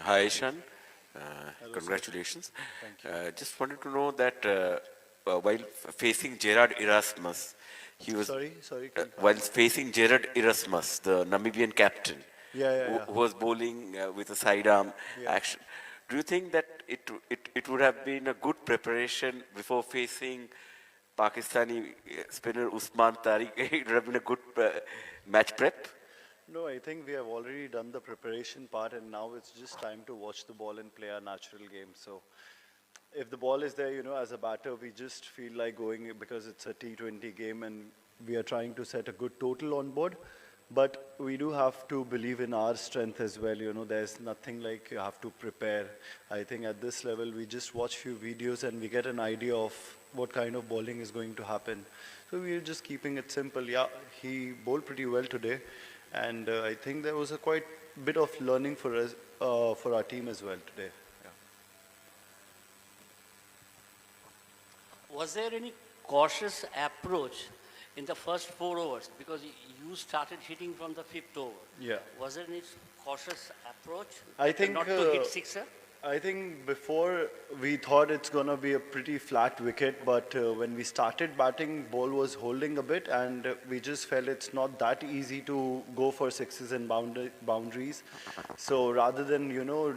Hi, Ishan. Hello, sir. Congratulations. Thank you. Just wanted to know that while facing Gerard Erasmus, he was Sorry, can you come while again? facing Gerard Erasmus, the Namibian captain, Yeah. who was bowling with a sidearm Yeah. action. Do you think that it would have been a good preparation before facing Pakistani spinner Usman Tariq? It would have been a good match prep. No, I think we have already done the preparation part, and now it's just time to watch the ball and play our natural game. So, if the ball is there, as a batter, we just feel like going because it's a T20 game and we are trying to set a good total on board. But we do have to believe in our strength as well. There's nothing like you have to prepare. I think at this level, we just watch few videos and we get an idea of what kind of bowling is going to happen. So we're just keeping it simple. Yeah, he bowled pretty well today, and I think there was a quite bit of learning for us, for our team as well today. Yeah. Was there any cautious approach in the first 4 overs? Because you started hitting from the fifth over. Yeah. Was there any cautious approach I think not to hit sixer? I think before we thought it's gonna be a pretty flat wicket, but when we started batting, ball was holding a bit, and we just felt it's not that easy to go for sixes and boundaries. So rather than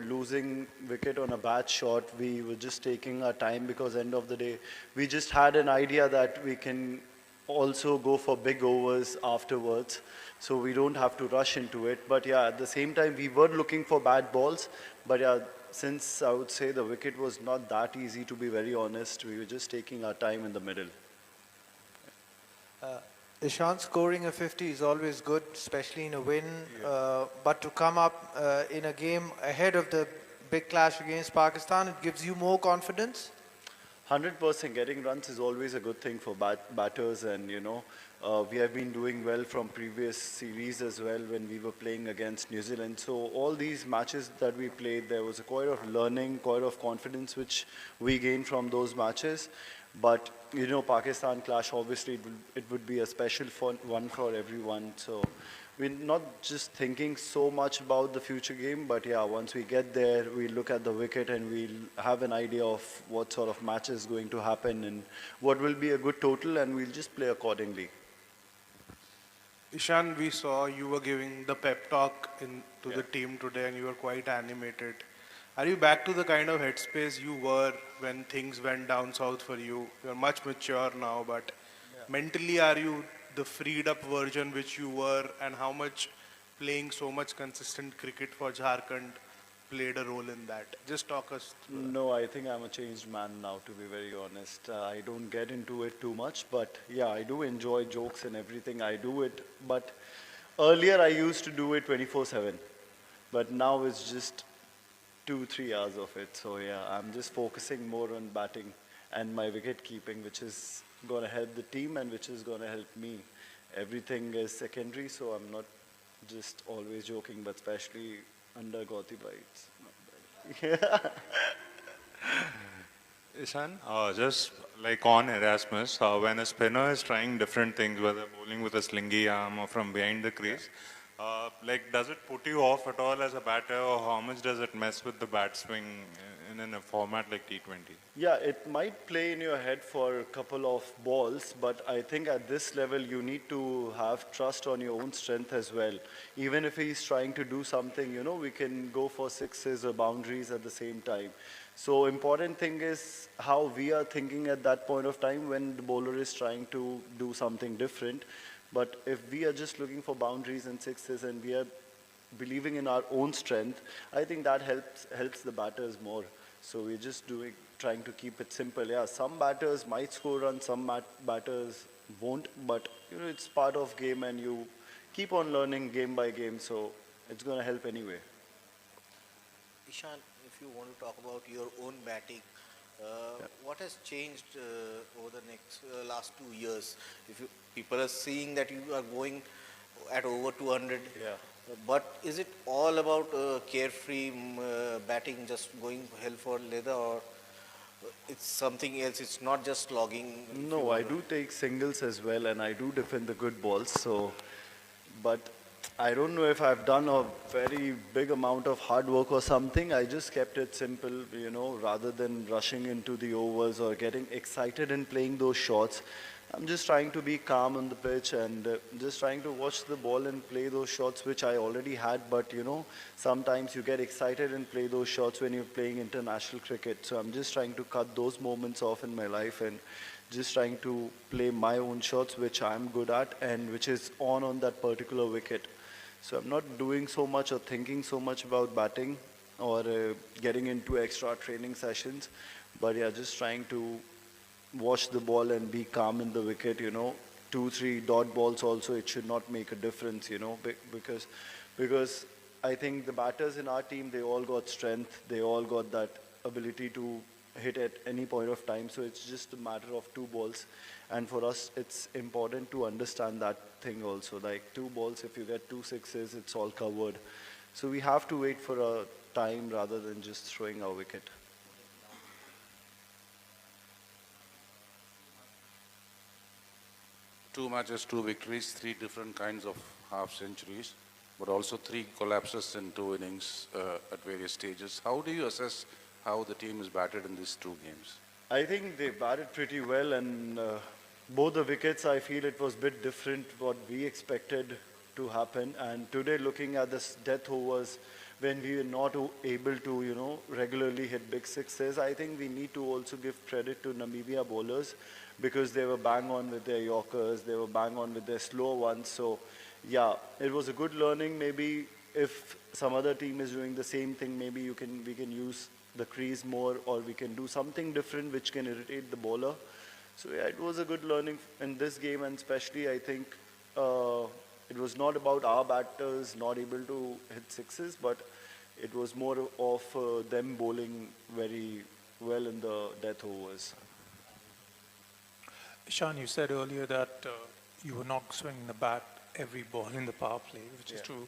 losing wicket on a bad shot, we were just taking our time because end of the day, we just had an idea that we can also go for big overs afterwards, so we don't have to rush into it. But yeah, at the same time, we were looking for bad balls. But yeah, since I would say the wicket was not that easy, to be very honest, we were just taking our time in the middle. Uh, Ishan, scoring a 50 is always good, especially in a win. But to come up in a game ahead of the big clash against Pakistan, it gives you more confidence? 100% getting runs is always a good thing for batters, and we have been doing well from previous series as well when we were playing against New Zealand. So all these matches that we played, there was a quite of learning, quite of confidence which we gained from those matches. But Pakistan clash, obviously it would be a special one for everyone. So we're not just thinking so much about the future game, but yeah, once we get there, we look at the wicket and we'll have an idea of what sort of match is going to happen and what will be a good total, and we'll just play accordingly. Ishan, we saw you were giving the pep talk to the Yeah. team today and you were quite animated. Are you back to the kind of headspace you were when things went down south for you? You're much mature now, but mentally, are you the freed up version which you were, and how much playing so much consistent cricket for Jharkhand played a role in that? Just talk us through that. No, I think I'm a changed man now, to be very honest. I don't get into it too much, but yeah, I do enjoy jokes and everything. I do it, but earlier I used to do it 24/7, but now it's just 2, 3 hours of it. So yeah, I'm just focusing more on batting and my wicket keeping, which is going to help the team and which is going to help me. Everything is secondary, so I'm not just always joking, but especially under Gauti bites. Ishan, just like on Erasmus, when a spinner is trying different things, whether bowling with a slingy arm or from behind the crease, like does it put you off at all as a batter, or how much does it mess with the bat swing in a format like T20? Yeah, it might play in your head for a couple of balls, but I think at this level you need to have trust on your own strength as well. Even if he's trying to do something, we can go for sixes or boundaries at the same time. So important thing is how we are thinking at that point of time when the bowler is trying to do something different. But if we are just looking for boundaries and sixes and we are believing in our own strength, I think that helps the batters more. So we're just trying to keep it simple. Yeah, some batters might score runs, some batters won't, but it's part of game and you keep on learning game by game, so it's going to help anyway. Ishan, if you want to talk about your own batting, what has changed over the next last 2 years? If people are seeing that you are going at over 200, Yeah. but is it all about carefree batting, just going hell for leather, or it's something else? It's not just logging. If you No, I want to. do take singles as well and I do defend the good balls, so but I don't know if I've done a very big amount of hard work or something. I just kept it simple, you know, rather than rushing into the overs or getting excited and playing those shots. I'm just trying to be calm on the pitch and just trying to watch the ball and play those shots which I already had. But, you know, sometimes you get excited and play those shots when you're playing international cricket. So I'm just trying to cut those moments off in my life and just trying to play my own shots which I'm good at and which is on that particular wicket. So I'm not doing so much or thinking so much about batting or getting into extra training sessions. But yeah, just trying to watch the ball and be calm in the wicket, you know. 2, 3 dot balls also, it should not make a difference, you know, because I think the batters in our team, they all got strength. They all got that ability to hit at any point of time. So it's just a matter of 2 balls. And for us, it's important to understand that thing also. Like 2 balls, if you get 2 6s, it's all covered. So we have to wait for a time rather than just throwing our wicket. 2 matches, 2 victories, 3 different kinds of half centuries, but also 3 collapses in 2 innings at various stages. How do you assess how the team is batted in these 2 games? I think they batted pretty well, and both the wickets, I feel it was a bit different what we expected to happen. And today, looking at this death overs, when we were not able to, you know, regularly hit big sixes, I think we need to also give credit to Namibia bowlers because they were bang on with their Yorkers, they were bang on with their slow ones. So, yeah, it was a good learning. Maybe if some other team is doing the same thing, maybe we can use the crease more, or we can do something different which can irritate the bowler. So yeah, it was a good learning in this game, and especially I think it was not about our batters not able to hit sixes, but it was more of them bowling very well in the death overs. Ishan, you said earlier that you were not swinging the bat every ball in the power play, which is true.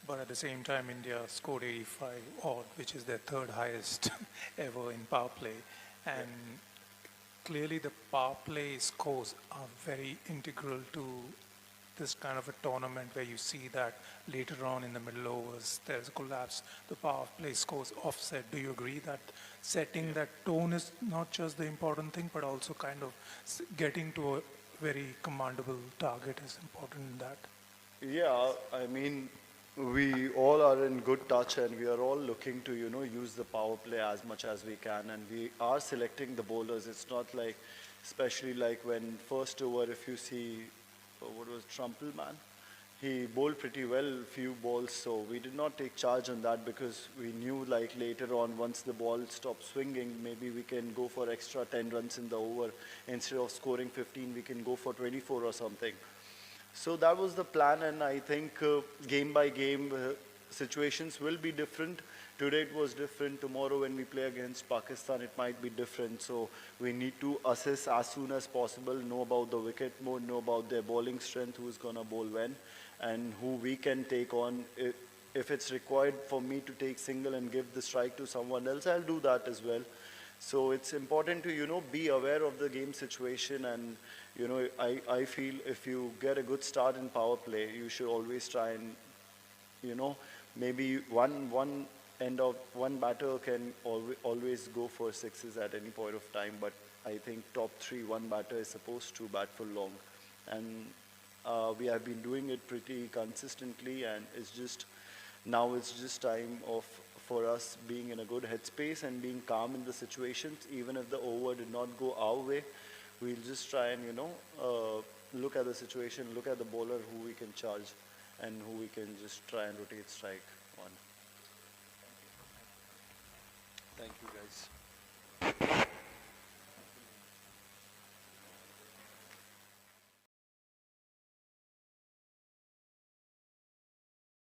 But at the same time, India scored 85 odd, which is their 3rd highest ever in power play. And clearly the power play scores are very integral to this kind of a tournament where you see that later on in the middle overs, there's a collapse, the power play scores offset. Do you agree that setting that tone is not just the important thing, but also kind of getting to a very commandable target is important in that? Yeah, I mean, we all are in good touch and we are all looking to, you know, use the power play as much as we can, and we are selecting the bowlers. It's not like, especially like when first over, if you see, what was Trumpelman? He bowled pretty well, few balls, so we did not take charge on that because we knew like later on, once the ball stopped swinging, maybe we can go for extra 10 runs in the over. Instead of scoring 15, we can go for 24 or something. So that was the plan, and I think game by game situations will be different. Today it was different. Tomorrow when we play against Pakistan, it might be different. So we need to assess as soon as possible, know about the wicket mode, know about their bowling strength, who's going to bowl when, and who we can take on. If it's required for me to take single and give the strike to someone else, I'll do that as well. So it's important to, you know, be aware of the game situation, and, you know, I feel if you get a good start in power play, you should always try and, you know, maybe one end of one batter can always go for sixes at any point of time, but I think top 3, one batter is supposed to bat for long. And we have been doing it pretty consistently, and now it's just time for us being in a good headspace and being calm in the situations. Even if the over did not go our way, we'll just try and, you know, look at the situation, look at the bowler who we can charge and who we can just try and rotate strike on. Thank you guys.